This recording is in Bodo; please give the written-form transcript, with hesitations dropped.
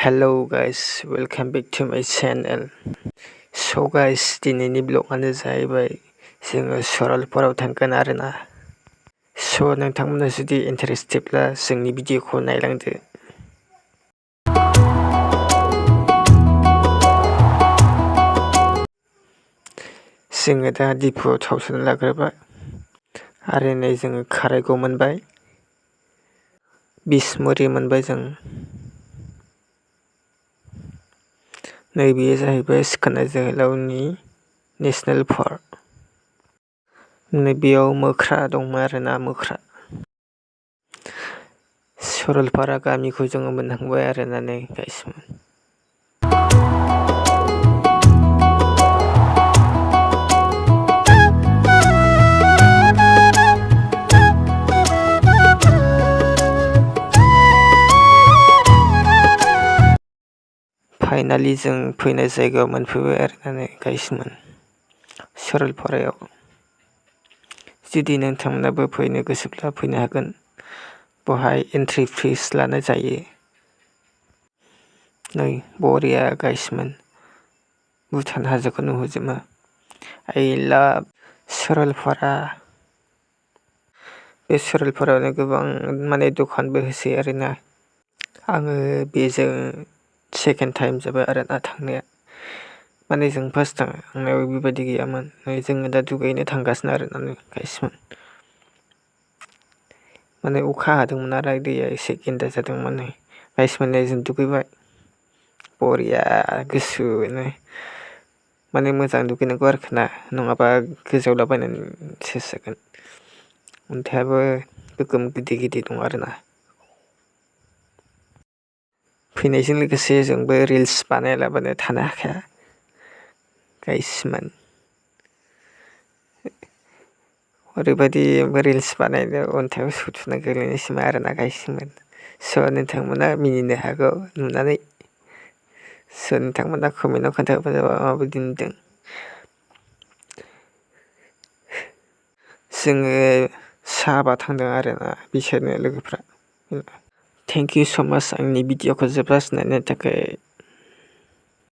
Hello guys, welcome back to my channel. So guys, दिनैनि ब्लगआनो जाहैबाय जोङो सरलपारायाव थांगोन आरोना। स' नोंथांमोना जुदि इन्टारेस्टेडब्ला जोंनि भिडिअखौ नायलांदो। जोङो दा दिपुआव थाव सोनो लाग्रोबाय आरो नै जोङो खारायगाव मोनबाय, बिसमुरि मोनबाय जों। नै बेयो जाहैबाय सिखोना जोहोलावनि नेसनेल पार्क। नै बेयाव मोख्रा दंमोन आरोना, मोख्रा। सरलपारा गामिखौ जोङो मोनहांबाय आरोना नै गाइसमोन। फाइनालि जों फैनाय जायगायाव मोनफैबाय आरोना नै गाइसमोन, सरलपारायाव। जुदि नोंथांमोनाबो फैनो गोसोब्ला फैनो हागोन। बहाय एन्ट्रि फिस लानाय जायो। नै बरिया गाइसमोन, भुटान हाजोखौ नुहुरजोबो। आइ लाभ सरलपारा। बे सरलपारायावनो गोबां दखानबो होसै आरोना। आङो बेजों सेकेन्ड टाइम जाबाय आरोना थांनाया। जों फार्स्ट थांनायाव बेबायदि गैयामोन। जोङो दा दुगैनो थांगासिनो आरोना गाइसमोन। अखा हादोंमोन आरो दैया एसे गेन्दा जादोंमोन। गाइसमोन जों दुगैबाय बरिया गुसुनो। मोजां दुगैनांगौ आरोखि ना, नङाबा गोजावलाबायनानै सेस जागोन। अन्थायाबो गोगोम गिदिर गिदिर दं आरोना। फैनायजों लोगोसे जोंबो रिल्स बानायालाबानो थानो हाखाया गाइसमोन। ओरैबायदि रिल्स बानायनो अन्थायाव सुथुना गोग्लैनोसैमोन आरोना गाइसमोन। स' नोंथांमोना मिनिनो हागौ नुनानै। स' नोंथांमोना कमेन्टआव खोन्थाबानो जाबाय माबायदि नुदों। जोङो साबा थांदों आरोना, बिसोरनो लोगोफ्रा। थेंक इउ स' माच आंनि भिडिअखौ जोबजासिम नायनायनि थाखाय।